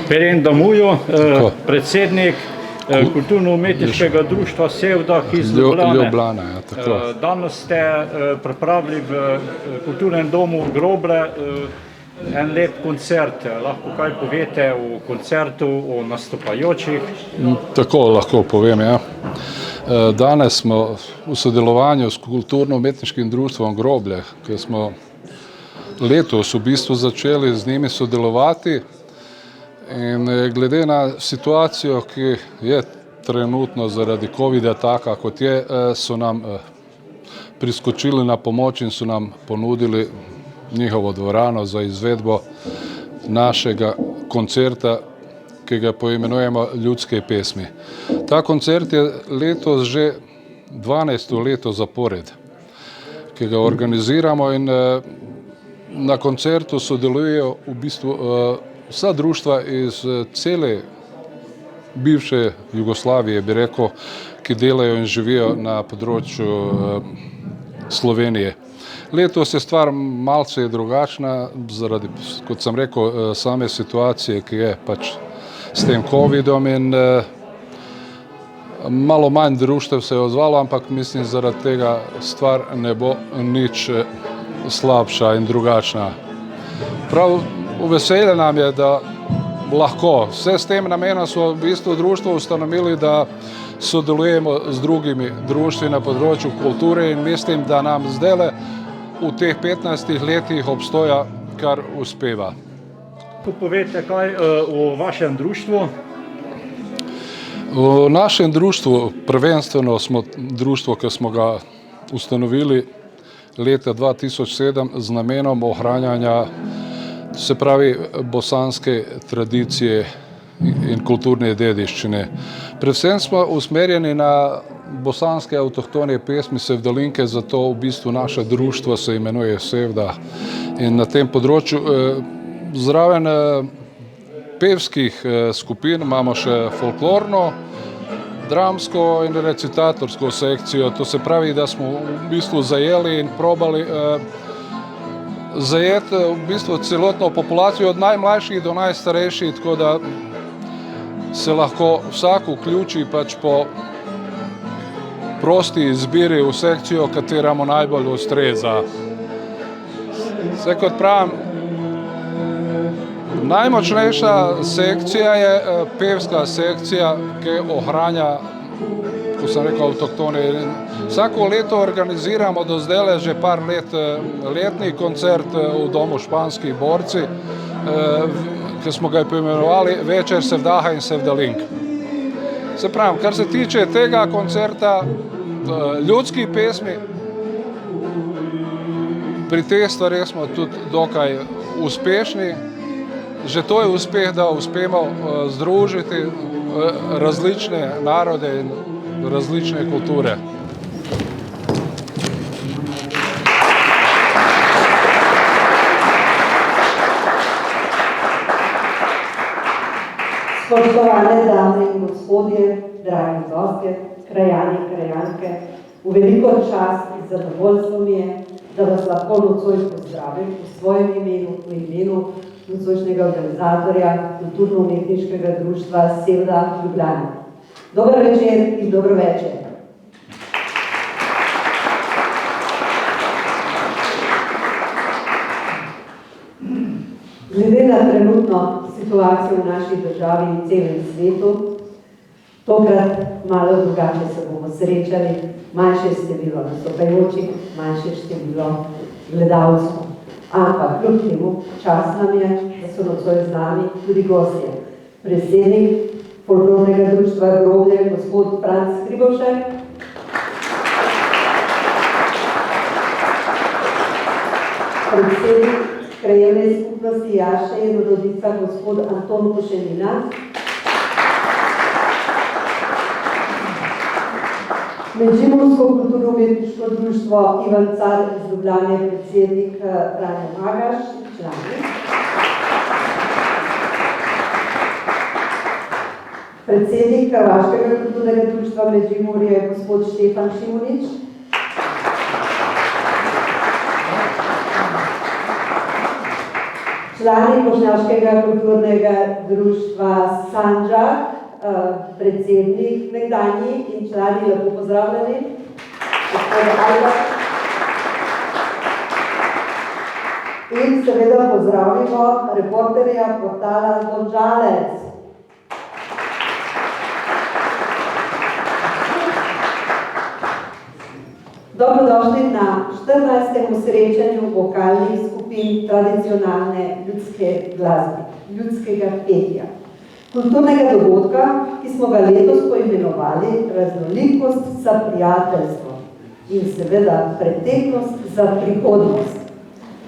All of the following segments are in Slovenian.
Peren Damujo, predsednik kulturno-umetniškega društva Sevdah iz Ljubljane. Danes ste pripravili v kulturnem domu Groblje en lep koncert. Lahko kaj povete o koncertu, o nastopajočih? Tako lahko povem, ja. Danes smo v sodelovanju s kulturno-umetniškim društvom Groblje, ki smo letos v bistvu začeli z njimi sodelovati, in glede na situacijo, ki je trenutno zaradi covida taka, kot je, so nam priskočili na pomoč in so nam ponudili njihovo dvorano za izvedbo našega koncerta, ki ga poimenujemo Ljudske pesmi. Ta koncert je letos že 12. leto zapored, ki ga organiziramo, in na koncertu sodelujejo v bistvu vsa društva iz cele bivše Jugoslavije, bi rekel, ki delajo in živijo na področju Slovenije. Letos je stvar malce drugačna zaradi, kot sem rekel, same situacije, ki je pač s tem covidom, in malo manj društev se je odzvalo, ampak mislim, zaradi tega stvar ne bo nič slabša in drugačna. Prav veselje nam je, da lahko. Vse s tem namenom smo v bistvu društvo ustanovili, da sodelujemo z drugimi društvi na področju kulture, in mislim, da nam zdajle v teh 15 letih obstoja kar uspeva. Povejte kaj o vašem društvu? V našem društvu prvenstveno smo društvo, ki smo ga ustanovili leta 2007 z namenom ohranjanja, se pravi, bosanske tradicije in kulturne dediščine. Predvsem smo usmerjeni na bosanske avtohtone pesmi sevdalinke, zato v bistvu naše društvo se imenuje Sevdah. In na tem področju zraven pevskih skupin imamo še folklorno, dramsko in recitatorsko sekcijo. To se pravi, da smo v bistvu zajeli in probali zajeti v bistvu celotno populacijo od najmlajših do najstarejših, tako da se lahko vsak vključi pač po prosti izbiri v sekcijo, katera mu najbolj ustreza. Vse kot pravim, najmočnejša sekcija je pevska sekcija, ki ohranja, kot sem rekel, avtohtone. Vsako leto organiziramo do zdajle že par let letni koncert v domu Španski borci, ki smo ga poimenovali Večer Sevdaha in Sevdalink. Se pravim, kar se tiče tega koncerta ljudskih pesmi, pri teh stvareh smo tudi dokaj uspešni. Že to je uspeh, da uspemo združiti različne narode in različne kulture. Spoštovane dame in gospodje, dragi gostje, krajani in krajanke, v veliko čast in zadovoljstvo mi je, da vas lahko nocoj pozdravim v svojem imenu, v imenu nocojšnjega organizatorja kulturno-umetniškega društva Sevdah Ljubljana. Dober večer in dobro večer. Glede na trenutno situacijo v naši državi in celem svetu, tokrat malo drugače se bomo srečali, manjše število nastopajočih, manjše število gledalcev. Ampak kljub temu čast nam je, da so nocoj z nami tudi gostje. Predsednik folklornega društva Groblje, gospod Franc Hribovšek, predsednik krajevne skupnosti Jaše in Rodica, gospod Anton Košenina, Međimursko kulturno-umetniško društvo Ivan Car iz Ljubljane, predsednik Franjo Magaš, člani. Predsednik Hrvaškega kulturnega društva Međimurje, gospod Štefan Šimunič. člani Bošnjaškega kulturnega društva Sanđak, predsednik nekdanji in člani, lepo pozdravljeni. In seveda pozdravimo reporterja portala Anton Žalec. Dobrodošli na 14. srečanju vokalnih skupin tradicionalne ljudske glasbe, ljudskega petja. Kulturnega dogodka, ki smo ga letos poimenovali Raznolikost za prijateljstvo in seveda preteklost za prihodnost.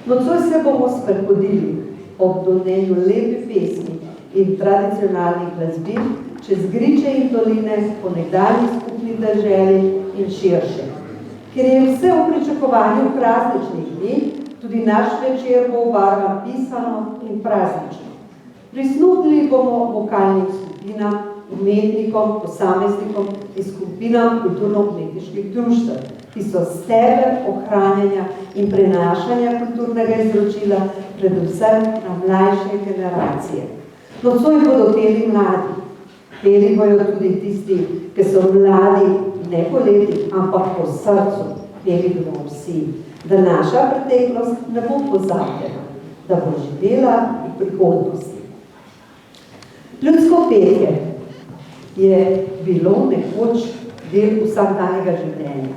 Nocoj se bomo sprehodili ob donenju lepe pesmi in tradicionalnih glasbil čez griče in doline po nekdanji skupni deželi in širše. Ker je vse v pričakovanju prazničnih dni, tudi naš večer bo obarvan pisano in praznično. Prisluhnili bomo vokalnim skupinam, umetnikom, posameznikom in skupinam kulturno-umetniških društev, ki so steber ohranjanja in prenašanja kulturnega izročila predvsem na mlajše generacije. Nocoj bodo peli mladi. Peli bojo tudi tisti, ki so mladi ne po letih, ampak po srcu. Peli bomo vsi, da naša preteklost ne bo pozabljena, da bo živela v prihodnosti. Ljudsko petje je bilo nekoč del vsakdanjega življenja.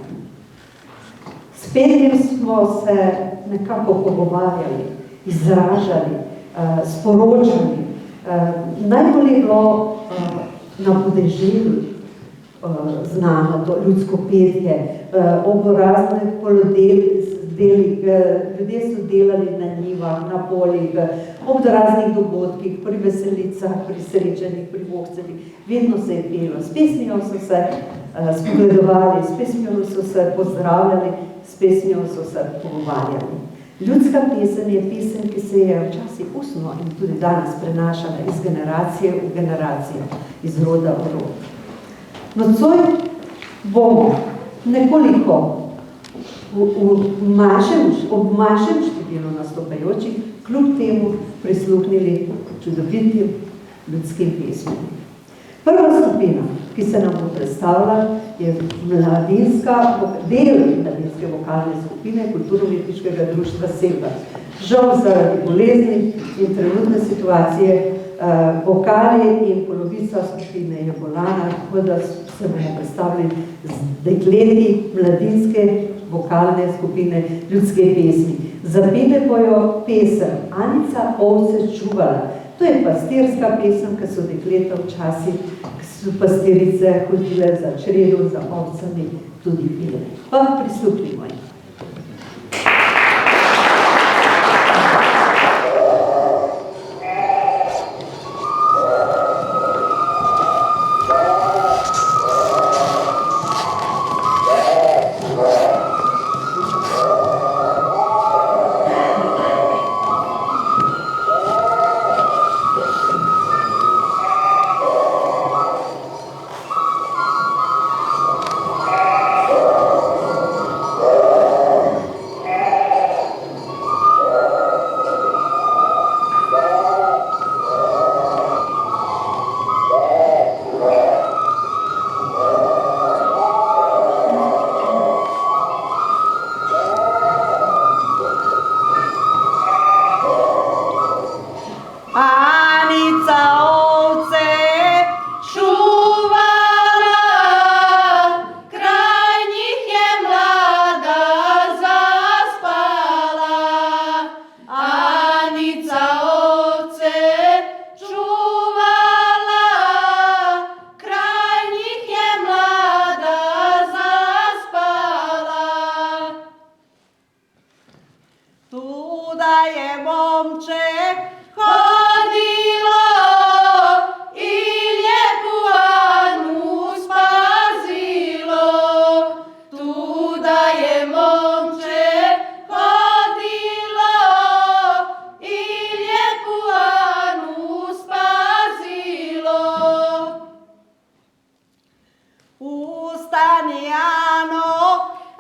S petjem smo se nekako pogovarjali, izražali, sporočali. Najbolj je bilo na podeželju znano to ljudsko petje, ob raznih poljodelih, ljudje so delali na njivah, na poljih, ob raznih dogodkih, pri veselicah, pri srečanjih, pri vohceljih, vedno se je pelo. S pesmijo so se spogledovali, s pesmijo so se pozdravljali, s pesmijo so se pogovarjali. Ljudska pesem je pesem, ki se je včasih ustno in tudi danes prenašala iz generacije v generacijo, iz roda v rod. Nocoj bomo nekoliko ob manjšem številu nastopajočih kljub temu prisluhnili čudovitim ljudskim pesmim. Prva skupina, ki se nam bo predstavila, je del mladinske vokalne skupine Kulturno-umetniškega društva Selva. Žal zaradi bolezni in trenutne situacije vokali in polovica skupine je bolana, tako da se bomo predstavili z dekleti mladinske vokalne skupine ljudske pesmi. Zapele bojo pesem Anica ovce čuvala. To je pastirska pesem, ki so dekleta včasih, ki so pastirice hodile za čredo, za ovcami, tudi pele. Pa prisluhnimo jih.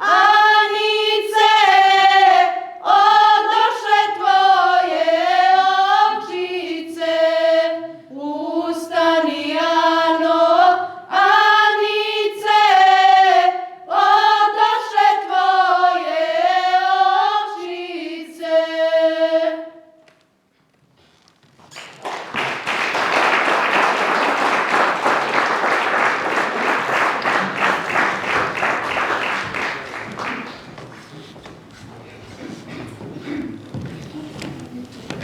Anice, odošle tvoje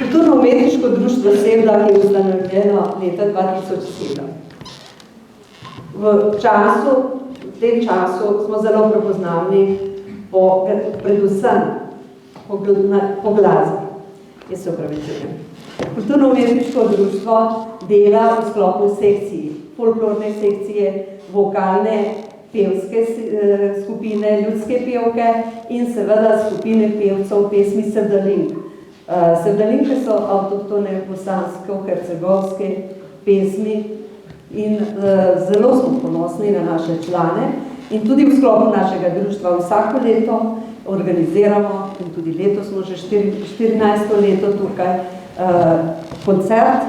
Kulturno-umetniško društvo Sevda je ustanovljeno leta 2007. V tem času smo zelo prepoznavni predvsem po glasbi. Jaz se opravičujem. Kulturno-umetniško društvo dela v sklopu sekcij, folklorne sekcije, vokalne, pevske skupine, ljudske pevke in seveda skupine pevcev pesmi Sevdalink. Sevdalinke so avtohtone bosansko-hercegovske pesmi in zelo smo ponosni na naše člane in tudi v sklopu našega društva vsako leto organiziramo in tudi letos smo že 14. leto tukaj koncert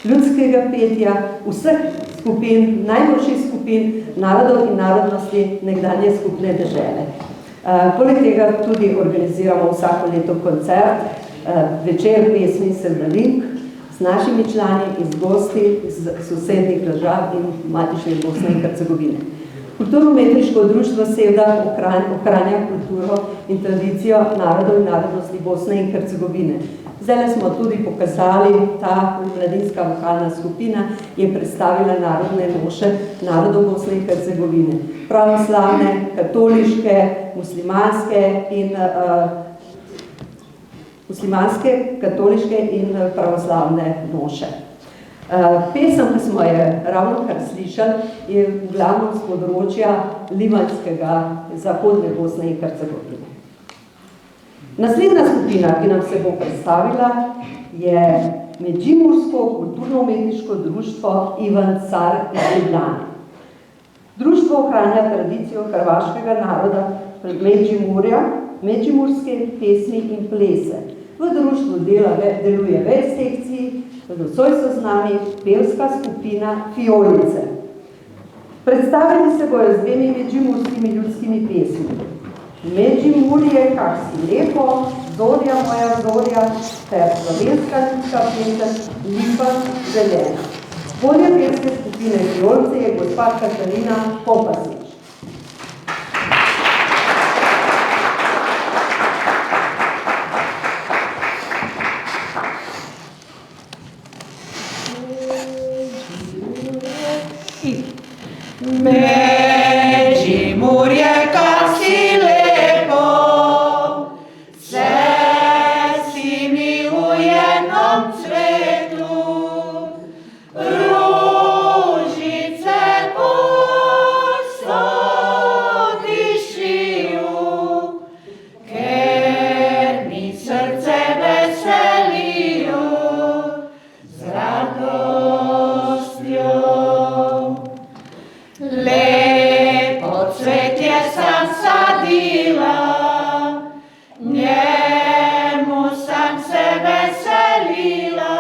ljudskega petja vseh skupin, najboljših skupin narodov in narodnosti nekdanje skupne dežele. Poleg tega tudi organiziramo vsako leto koncert, večer pesmi Sevdalink s našimi člani iz gosti, iz sosednjih držav in matične Bosne in Hercegovine. Kulturno-umetniško društvo Sevda ohranja kulturo in tradicijo narodov in narodnosti Bosne in Hercegovine. Zdaj smo tudi pokazali, ta mladinska vokalna skupina je predstavila narodne moše narodov Bosne in Hercegovine. Pravoslavne, katoliške, muslimanske, katoliške in pravoslavne moše. Pesem, ki smo je ravnokar slišali, je v glavnem z področja livanskega zahodne Bosne in Hercegovine. Naslednja skupina, ki nam se bo predstavila, je Međimursko kulturno-umetniško društvo Ivan Car iz Ljubljane. Društvo ohranja tradicijo hrvaškega naroda pred Međimurja, međimurske pesmi in plese. V društvu deluje več sekcij, nocoj so z nami pevska skupina Fiolice. Predstavili se bojo z dvemi međimurskimi ljudskimi pesmi. Međimurje, kak si lepo, Zorja moja zorja, ter slovenska ljudska pesem Lipa zelena. Vodja pevske skupine Fiolice je gospa Katarina Popasič. Međimurje, kak si lepo, vse si mi u jednom cvetu, ružice posodišiju, ker mi srce veseliju z radostjo. Lepo cvetje sam sadila, njemu sam se veselila,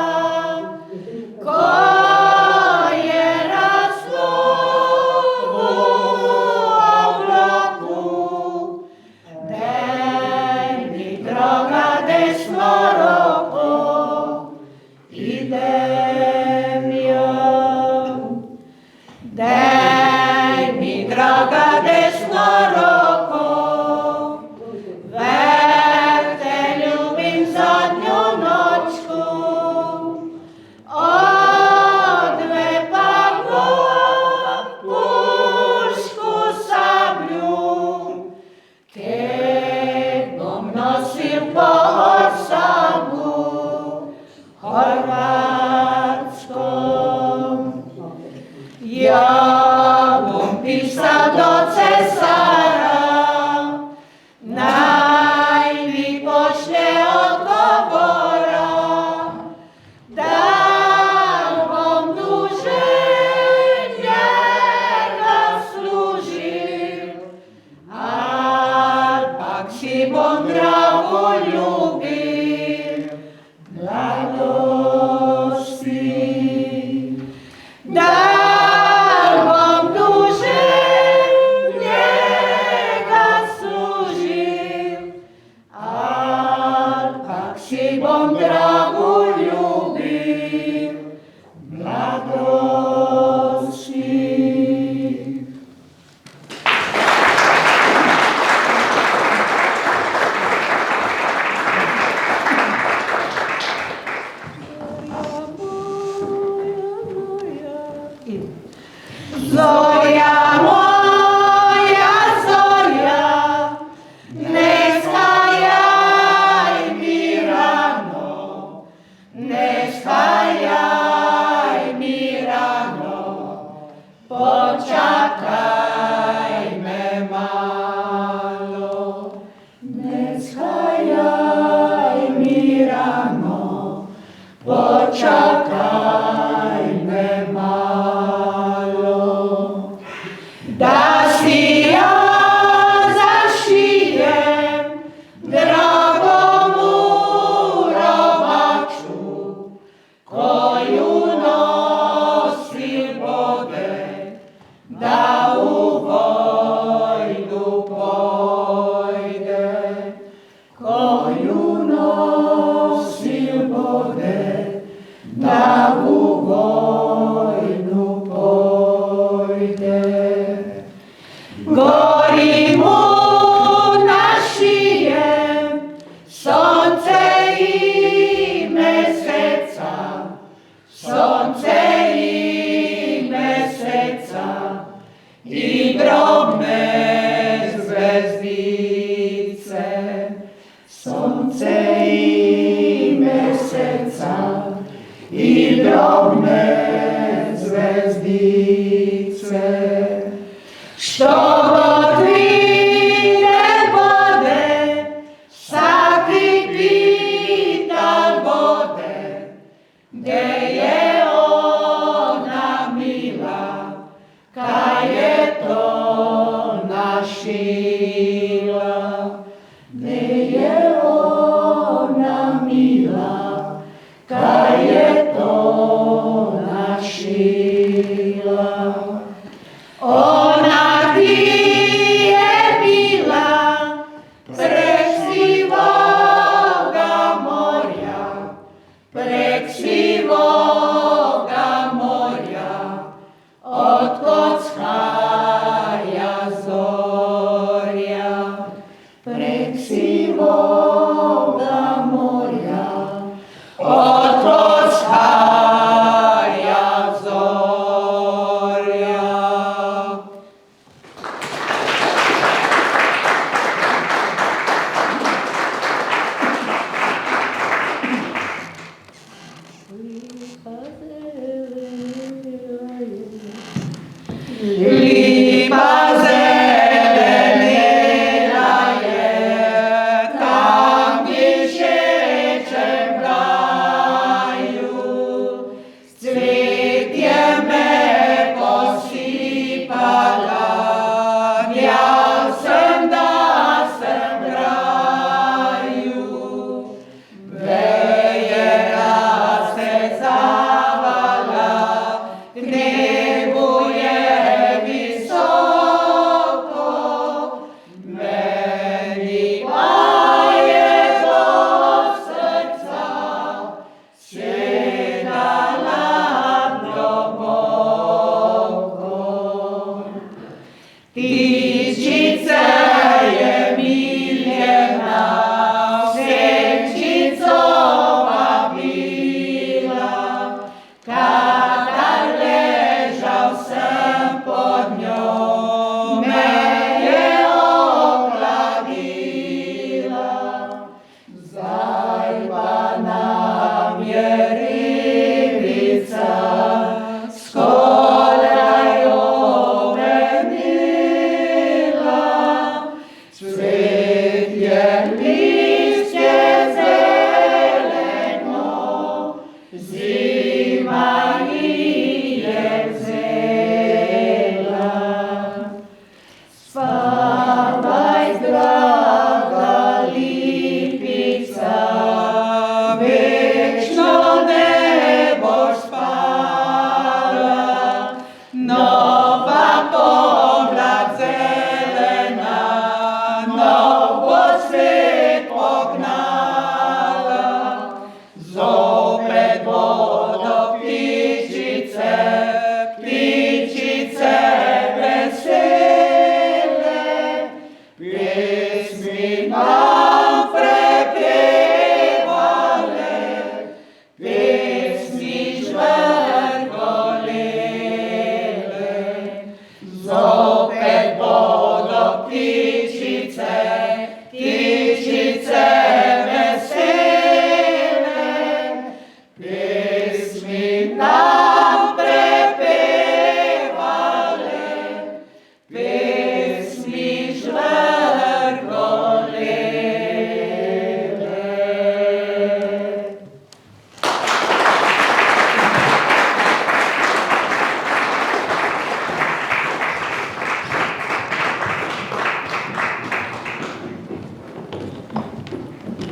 ko je raslo v oblaku. Daj mi, droga, desno roko, idem jo. Daj mi, draga, desno roko, ver te ljubim zadnju nočku, odve pa pušku sablju, ker bom nosil po osabu hrvatskom. Ja bom pisal do cesara, naj mi pošlje odgovora, da bom duže njega služil, ampak si bom drago ljubil, mladosti. Si bom drago ljubil, mladosti. mi rano, počakaj me malo, da si ja zašijem dragomu robaču, koju nosi bode, da u vojnu pojde, koju nosi bode, da u vojnu pojde. Gori mu našijem sonce i meseca, sonce i meseca i drobne zvezdice, sonce i meseca i drobne zvezdice. Što god vide bode, sakri pitan bode, gdje je ona mila, kaj je to našila, gdje je ona mila, kaj je to našila. Ona ti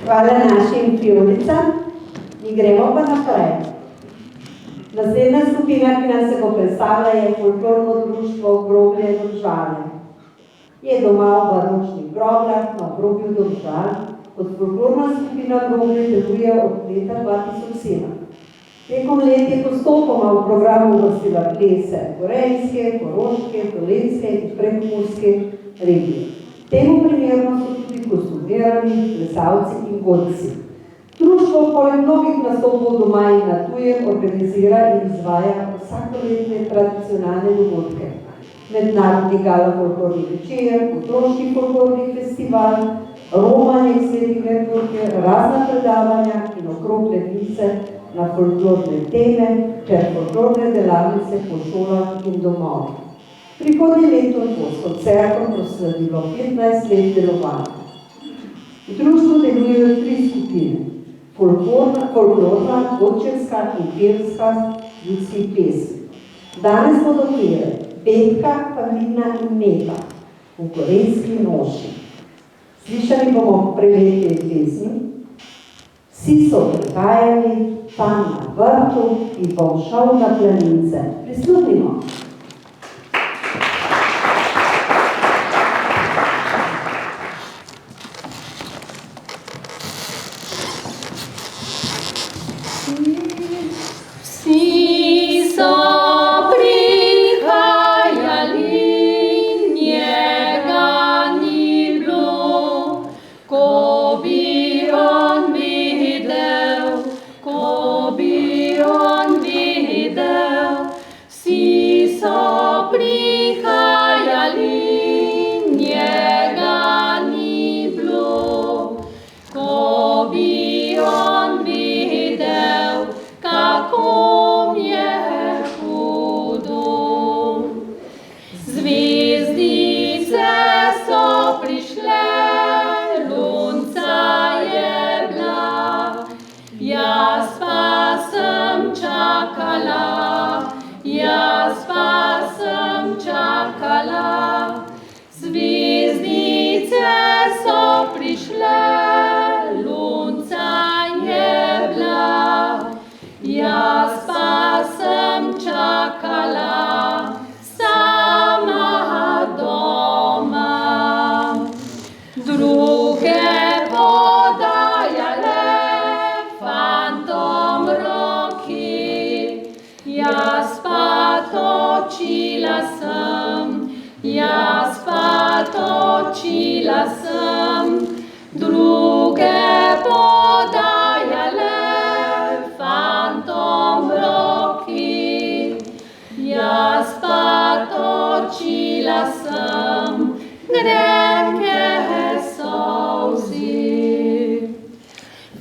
Hvala našim fijolicam in gremo pa naprej. Naslednja skupina, ki nas se bo predstavila, je folklorno društvo Groblje Domžale. Je doma v baročnih grobljah na obrobju Domžal. Kot folklorna skupina Groblje deluje od leta 2007. Tekom let je postopoma v programu uvrstila plese korejske, koroške, dolenjske in prekmurske regije. Temu primerno so tudi kostumirani plesalci in godci. Društvo poleg mnogih nastopov doma in na tujem organizira in izvaja vsakoletne tradicionalne dogodke. Mednarodni gala folklorni večer, otroški folklorni festival, romanje svetih Merkurke, razna predavanja in okrogle mize na folklorne teme ter folklorne delavnice po šolah in domovih. Prihodnje leto bo s koncertom proslavilo 15 let delovanja. V društvu delujejo 3 skupine: folklorna, godčevska in pevska ljudskih pesmi. Danes bodo pele Betka, Pavlina in Meta v Gorenjski noši. Slišali bomo prelete pesmi Vsi so prihajali, tam na vrtu in bom šel na planince. Prisluhnimo.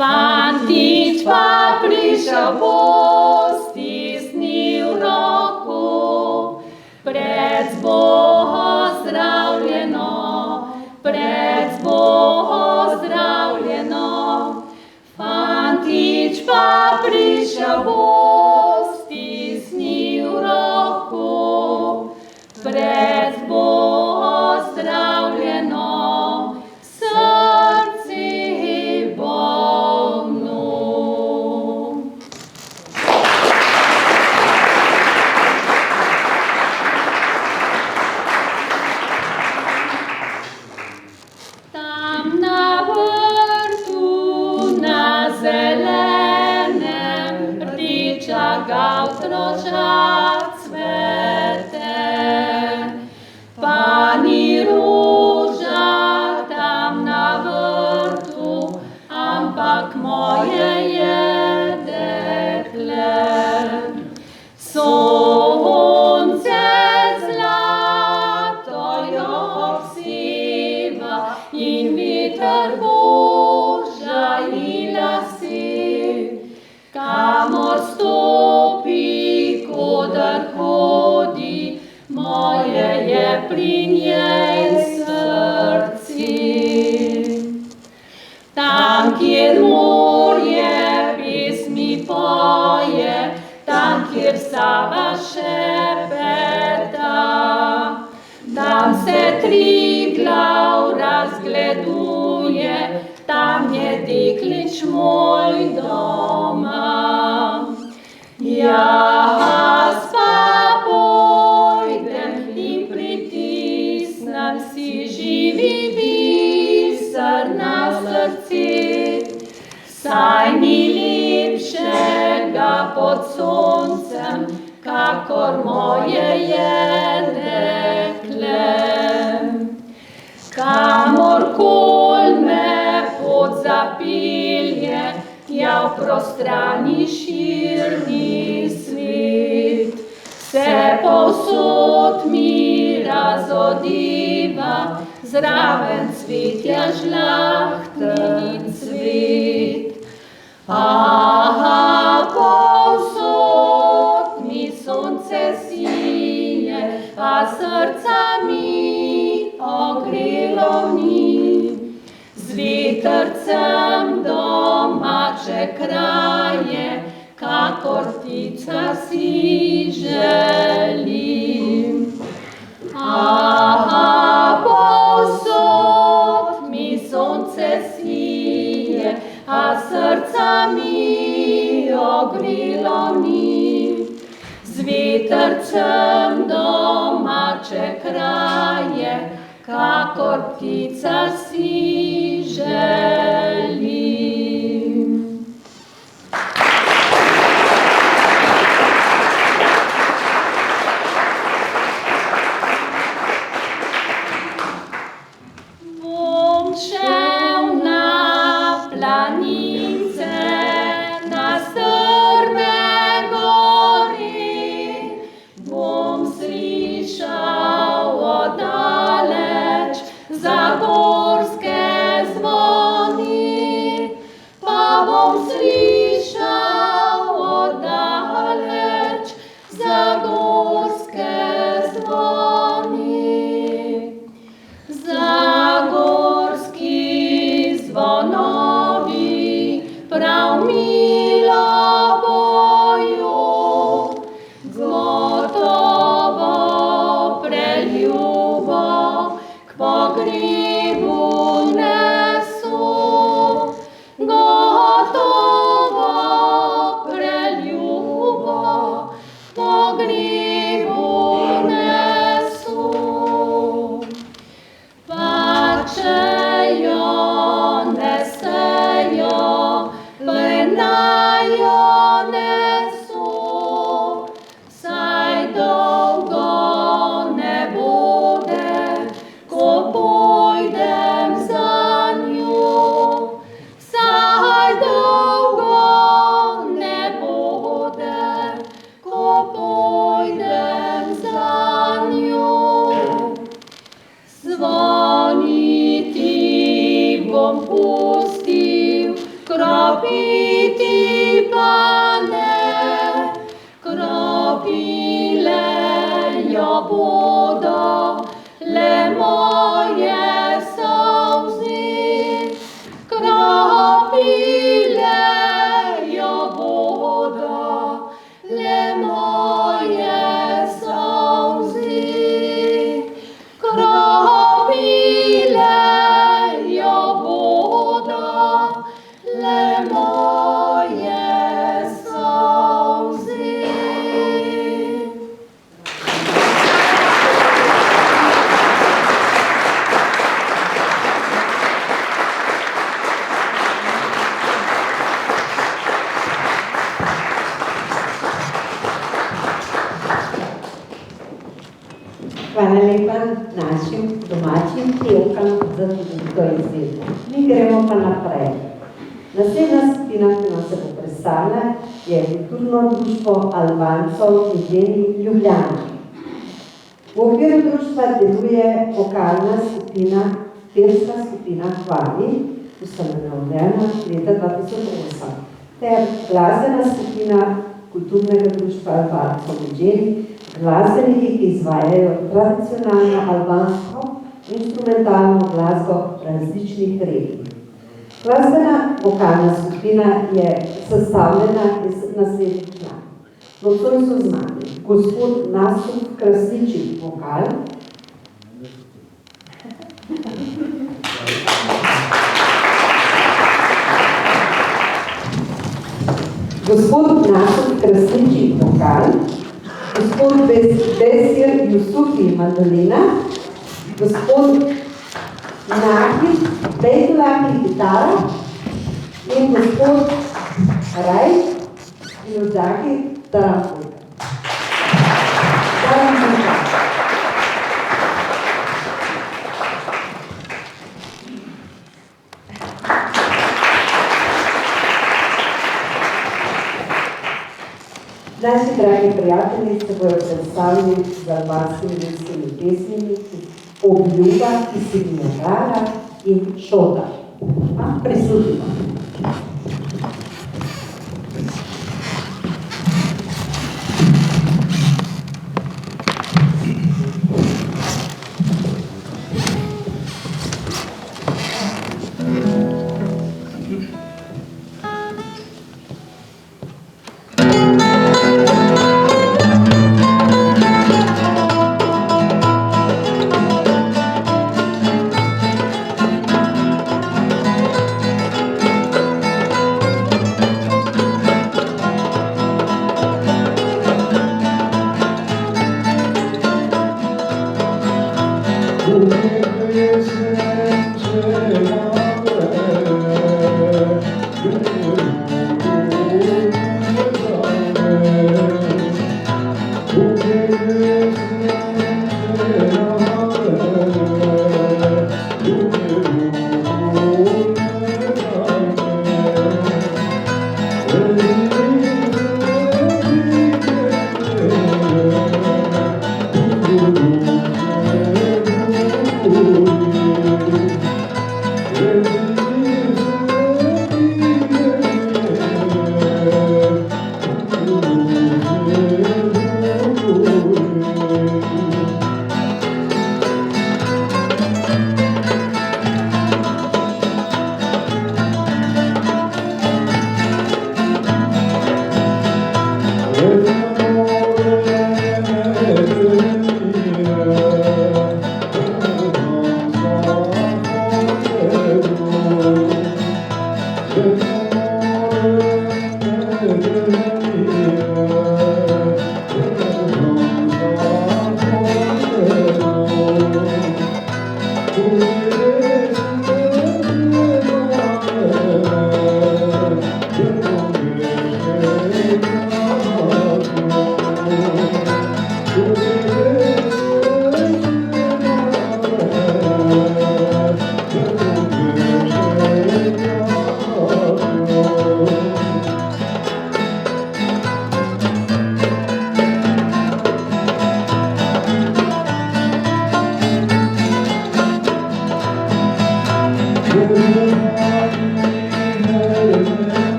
Fantič pa prišel bo, stisnil roko, pred zdravljeno, pred zdravljeno. Fantič pa prišel bo, stisnil roko, pred zdravljeno. Pani ruža tam na vrtu, ampak moje je dekle. Sonce zlato jo obsiva in veter boža ji lasi, kamor stopi, kodar hodi, moje je pri njej srci. Tam, kjer morje pesmi poje, tam, kjer Sava šepeta, tam se Triglav razgleduje, tam je deklič moj doma. Jaz pa pojdem in pritisnem si živi biser na srce, saj ni lepšega pod soncem, kakor moje je dekle. Kamorkol me pot zapelje, ja v prostrani širni svet, se povsod mi razodeva, zraven cvetja žlahten cvet. Aha, povsod mi sonce sije, a srca mi ogrelo ni. Z vetrcem domače kraje, kakor ptica si želim. Aha, povsod mi sonce sije, a srca mi ogrelo ni. Z vetrcem domače kraje, kakor ptica si želim. Bom šel na planice, na strme gori, bom slišal oddaleč zagorske zvoni, pa bom slišal oddaleč zagorske zvoni. Zagorski zvonovi prav milo bojo, gotovo preljubo k pogrebu neso, gotovo preljubo k pogrebu neso. Pa če jo nesejo, le naj jo neso, saj dolgo ne bode, ko pojdem za njo. Saj dolgo ne bode, ko pojdem za njo. Zvoniti bom pustil, kropiti pa ne, kropile jo bodo le moje solze, kropile jo bodo le moje solze. Kropile jo bodo le moje solze. Hvala lepa našim domačim pevkam za to izvedbo. Mi gremo pa naprej. Naslednja skupina, ki nam se bo predstavila, je kulturno društvo Albancov iz Ljubljana. V okviru društva deluje vokalna skupina, pevska skupina Hvali, ustanovljena leta 2008, ter glasbena skupina kulturnega društva Albancov iz glasbeniki, ki izvajajo tradicionalno albansko instrumentalno glasbo različnih regij. Glasbena vokalna skupina je sestavljena iz naslednjih članov. Nocoj so z nami gospod Nastop Krasničik vokal, gospod Nasr Krasniči vokal, gospod Besir Jusufi mandolina, gospod Nahid Bejtulaki gitara in gospod Raj Iluzaki taramfulka. Naši dragi prijatelji se bojo predstavili z albanskimi ljudskimi pesmimi Obljuba, ki si mi nagrada in Šoda. Prisluhnimo.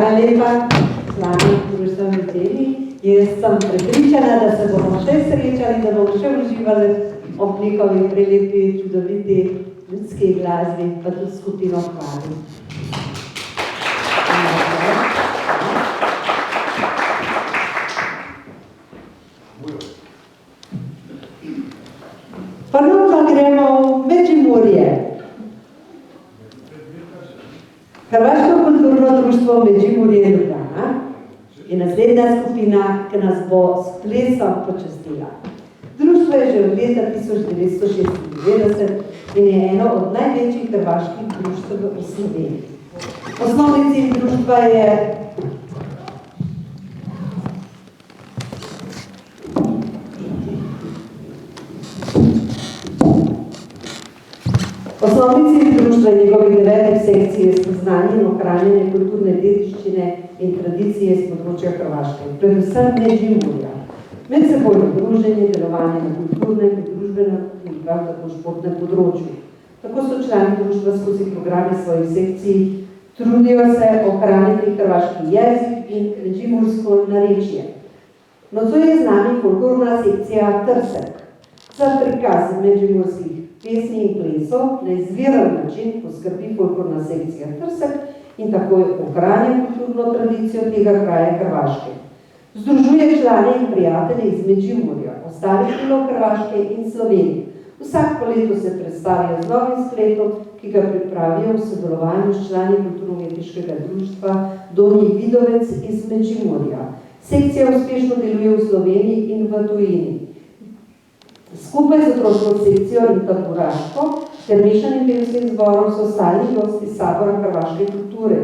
Hvala lepa, člani društva Meteli. Jaz sem prepričana, da se bomo še srečali, da bomo še uživali ob njihovi prelepi, čudoviti ljudski glasbi, pa tudi skupino Hvali. Ponovno gremo v Međimurje. Hrvaško kulturno društvo Međimurje Ljubljana je naslednja skupina, ki nas bo s plesom počastila. Društvo je že od leta 1996 in je eno od največjih hrvaških društv v Sloveniji. Osnovni cilj društva je Osnovni cilj društva in njegovih 9 sekcij je spoznanje in ohranjanje kulturne dediščine in tradicije z področja Hrvaške, predvsem Međimurja. Medsebojno druženje, delovanje na kulturnem in družbenem in prav tako športnem področju. Tako so člani društva skozi programe svojih sekcij trudijo se ohraniti hrvaški jezik in međimursko narečje. Nocoj je z nami folklorna sekcija Trsek. Za prikaz međimurskih pesmi in plesov na izviren način poskrbi folklorna sekcija Trsek in tako ohranja kulturno tradicijo tega kraja Hrvaške. Združuje člane in prijatelje iz Međimurja, ostalih delov Hrvaške in Slovenije. Vsak leto se predstavijo z novim spletom, ki ga pripravijo v sodelovanju s člani kulturno-umetniškega društva Donji Vidovec iz Međimurja. Sekcija uspešno deluje v Sloveniji in v tujini. Skupaj z otroško sekcijo in tamburaško ter mešanim pevskim zborom so stalni gosti sabora hrvaške kulture.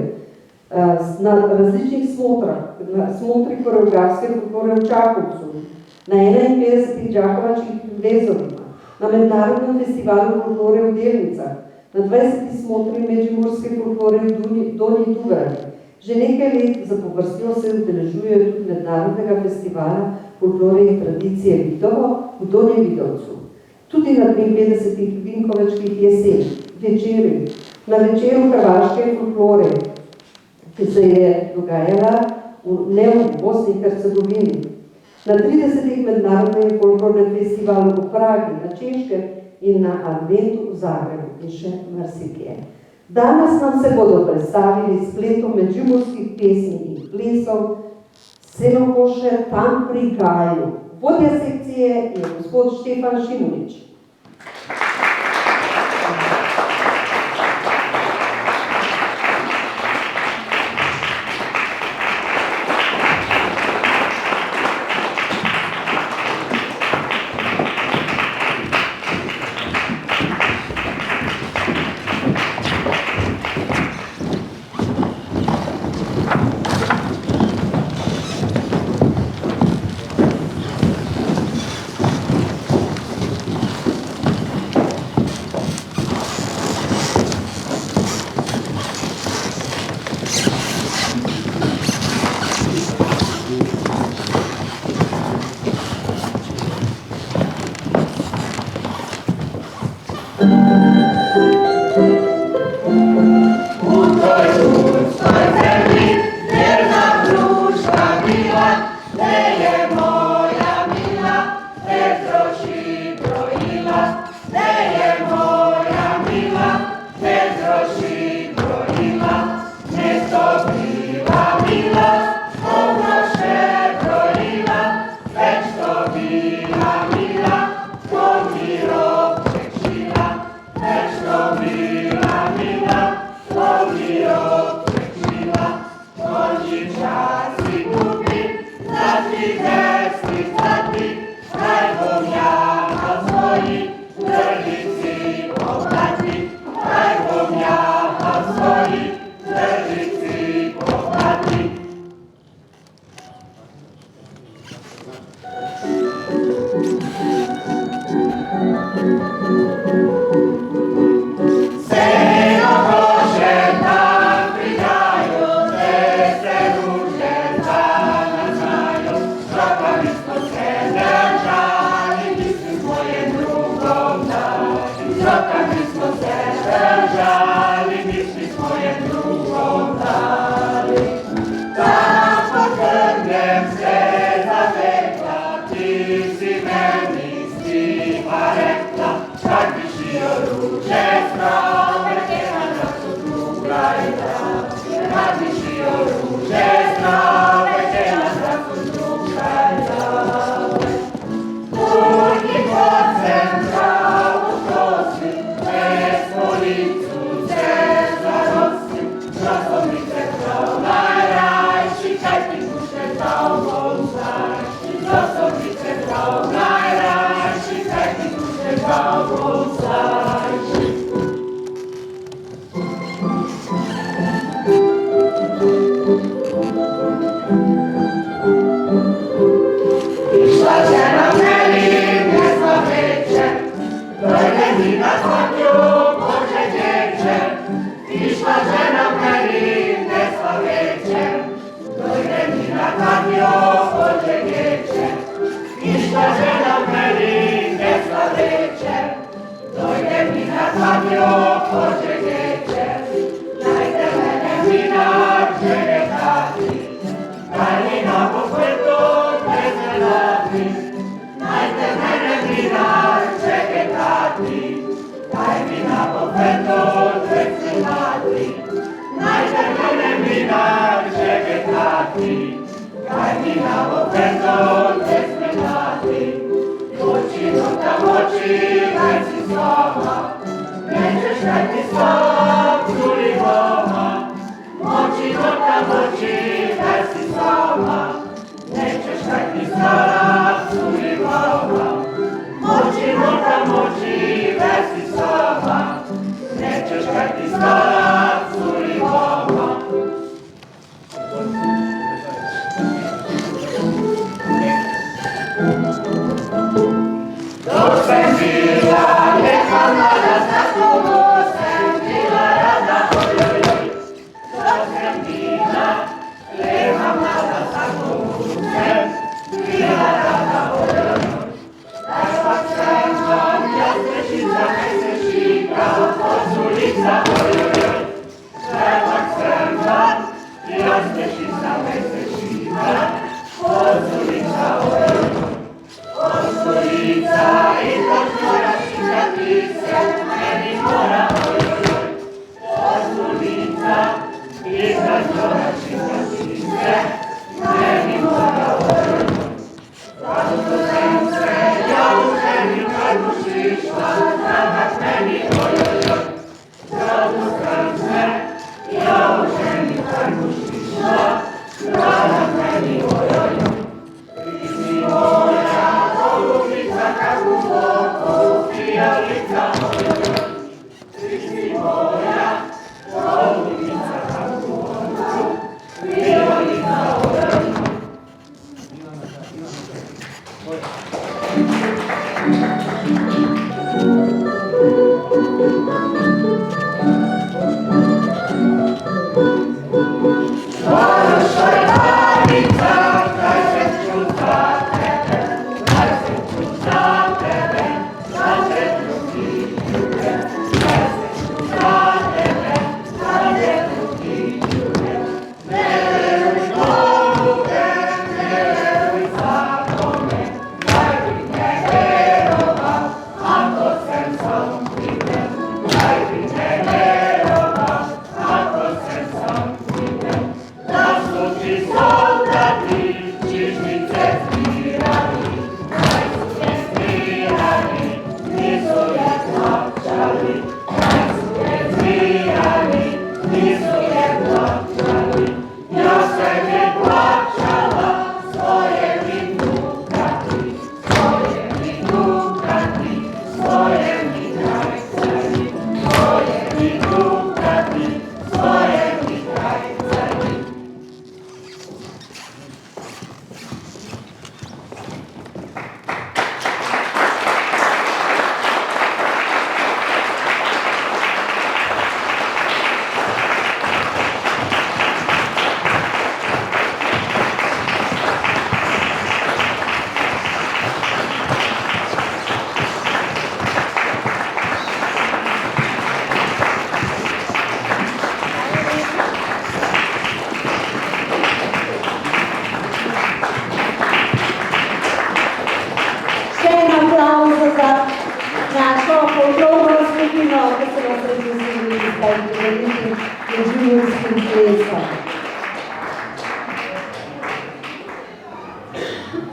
Na različnih smotrah, na smotri koreografske folklore v Čakovcu, na 51 Đakovačkih vezovima, na mednarodnem festivalu folklore v Delnicah, na 20. smotri međimurske folklore v Donji Dubrani. Že nekaj let zapovrstjo se udeležujejo tudi mednarodnega festivala folklore in tradicije Vidovo v Donjem Vidovcu. Tudi na 53. Vinkovečkih jesen, večeri, na večeru hrvaške folklore, ki se je dogajala v Bosni in Hercegovini, na 30. mednarodnem folklornem festivalu v Pragi, na Češkem in na Adventu v Zagrebu in še marsikje. Danes nam se bodo predstavili spletom međimurskih pesmi in plesov Senokoše tam pri Gaju. Vodja sekcije je gospod Štefan Šimunič.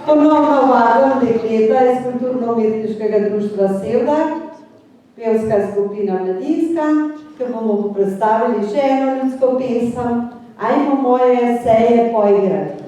Ponovno vabim dekleta iz Kulturno-umetniškega društva Sevda, pevska skupina Mladinska, ki bomo predstavili še eno ljudsko pesem, Ajmo moje seje poigrati.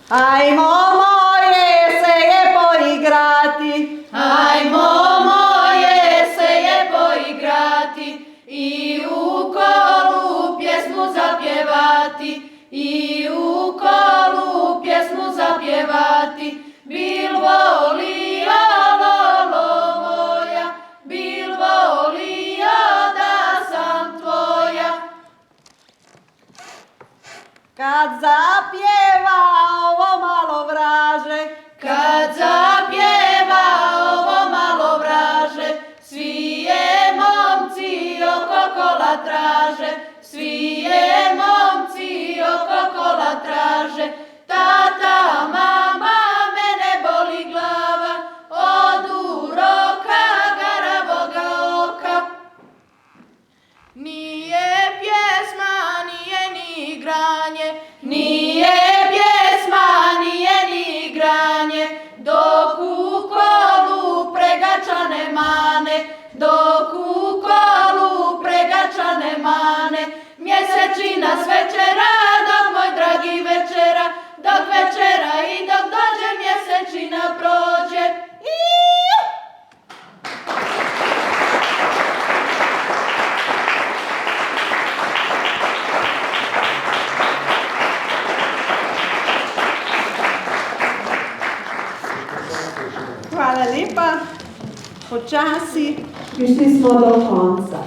Ajmo moje seje poigrati, Ajmo moje seje poigrati i u kolu pjesmu zapjevati, i u kolu pjesmu zapjevati. Bil volio lolo moja, bil volio da sam tvoja. kad zapjeva ovo malo vraže, Kad zapjeva ovo malo vraže, svi je momci oko kola traže, svi je momci oko kola traže. Tata, mama, mene boli glava, od uroka garavoga oka. Nije pjesma, nije ni igranje, nije pjesma, nije ni igranje, dok u kolu pregačane mane, dok u kolu pregačane mane. Mjesečina s večera, dok moj dragi večera, dok večera i dok dođe mjesečina prođe. hvala lepa, počasi. Prišli smo do konca.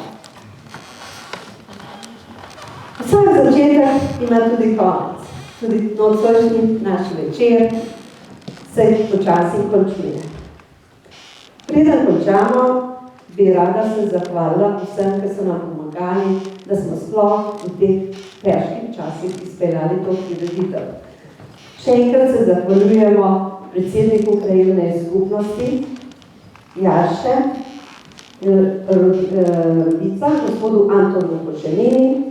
Vsak začetek ima tudi konec. Tudi nocojšnji naš večer se počasi končuje. Preden končamo, bi rada se zahvalila vsem, ki so nam pomagali, da smo sploh v teh težkih časih izpeljali to prireditev. Še enkrat se zahvaljujemo predsedniku krajevne skupnosti Jarše Rodica, gospodu Antonu Košenini,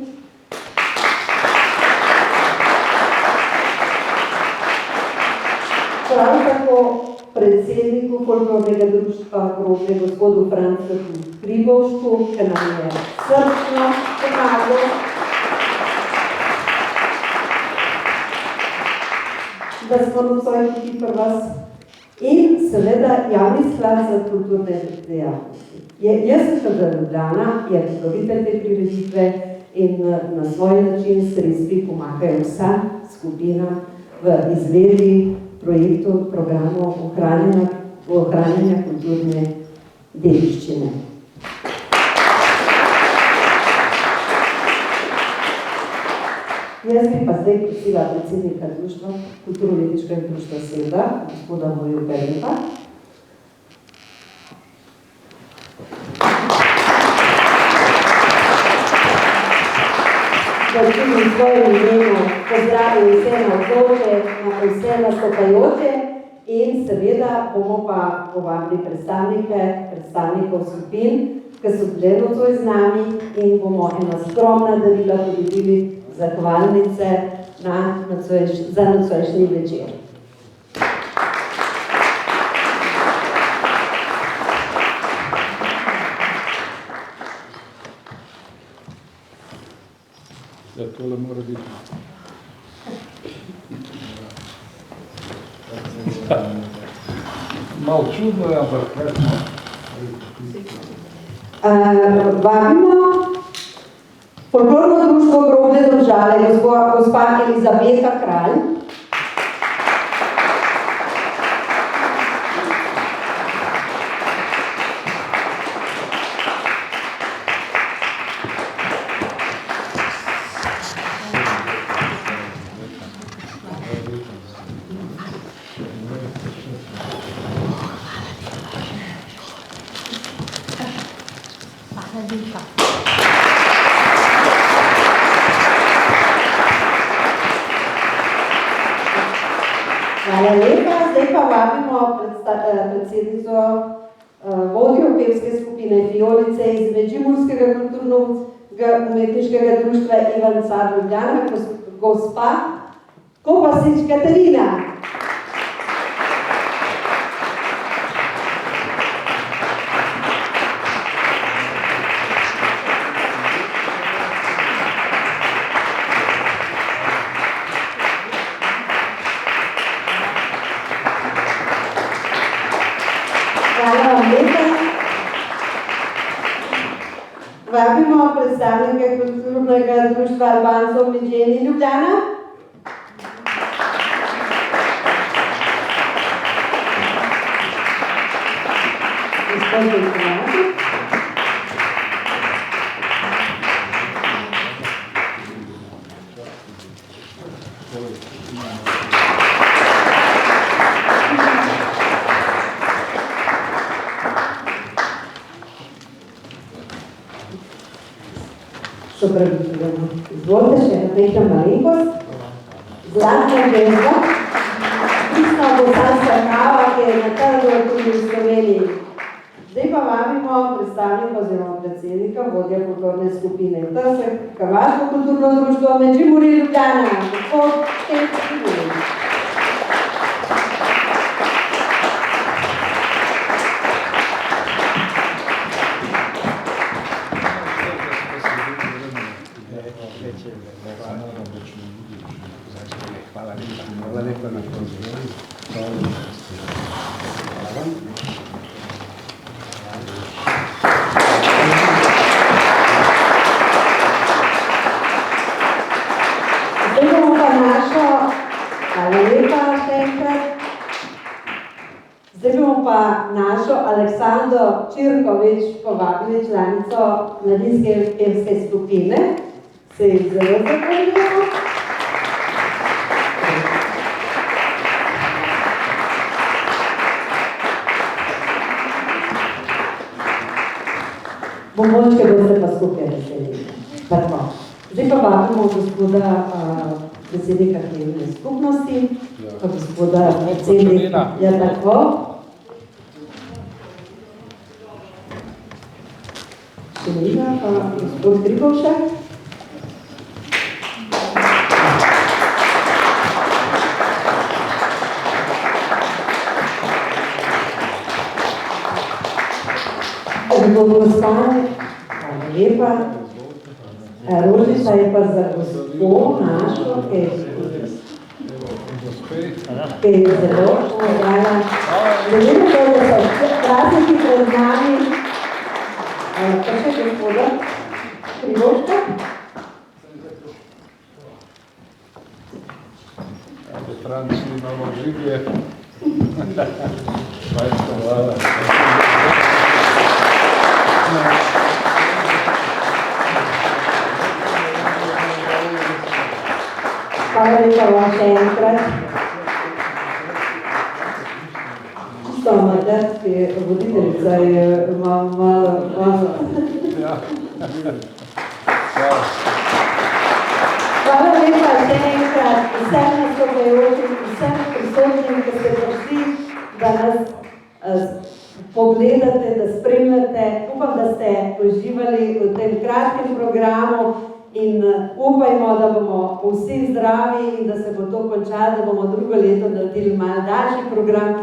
prav tako predsedniku folklornega društva Groblje, gospodu Francu Hribovšku, ki nam je srčno pomagal. Da smo nocoj tudi pri vas. In seveda javni sklad za kulturne dejavnosti. Jaz sem za Ljubljana, je pokrovitelj te prireditve in na svoj način sredstvi pomagajo vsa skupina v izvedbi projektov, programov ohranjanja kulturne dediščine. Jaz bi pa zdaj prosila predsednika društva, kulturno-umetniškega društva Sevda, gospoda Mojo Bernipa, da tudi v svojem imenu pozdravim vse navzoče, vse nastopajoče in seveda bomo pa povabili predstavnikov skupin, ki so bile nocoj z nami in bomo ena skromna darila podelili zahvalnice za nocojšnji večer. Ja, tole mora biti. Malo čudno je, ampak vabimo folklorno društvo Groblje Domžale, gospa Elizabeta Kralj. Hvala lepa. Zdaj pa vabimo predsednico vodjo pevske skupine Fiolice iz Medžimurskega kulturno-umetniškega društva Ivan Car Ljubljana, gospa Kopasič Katarina. Hvala vam lepa. Vabimo predstavnike kulturnega društva Albancev Medženi Ljubljana. Izvolite še ena mehna malenkost. Zlatna žezda, pisna bosanska kava, ki je na trgu tudi v Sloveniji. Zdaj pa vabimo predstavnika oziroma predsednika vodja kulturne skupine Trsek, Hrvaško kulturno društvo Medžimurje Ljubljana. Gospod Štenčin. Hvala lepa na pozornosti. Zdaj bomo pa našo, hvala lepa še enkrat, zdaj bomo pa našo Aleksandro Čirkovič povabili, članico mladinske pevske skupine. Se jih zelo zahvaljujemo. Bombončke boste pa skupaj veselili. Tako. Zdaj pa vabimo gospoda predsednika krajevne skupnosti, pa gospoda predsednika, ja tako. Še pa gospod Gribovšek. Gospodine, hvala lepa. Rožica je pa za gospod našo, ki je zelo pomagala. Želim to, da so prazniki pred nami. Pa še gospoda Krivoška. Franci imamo življe. Hvala. Hvala lepa vam še enkrat. Čisto mađarski voditeljica je malo. Hvala lepa še enkrat vsem nastopajočim, vsem prisotnim, ki ste prišli, da nas pogledate, da spremljate. Upam, da ste uživali v tem kratkem programu in upajmo, da bomo vsi zdravi in da se bo to končalo, da bomo drugo leto naredili malo daljši program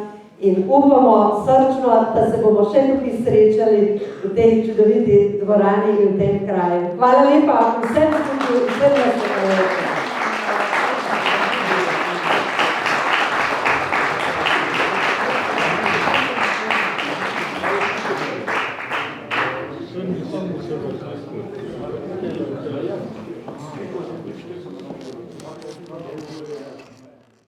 in upamo srčno, da se bomo še tukaj srečali v tej čudoviti dvorani in v tem kraju. Hvala lepa vsem tukaj, vsem nastopajočim. Thank you.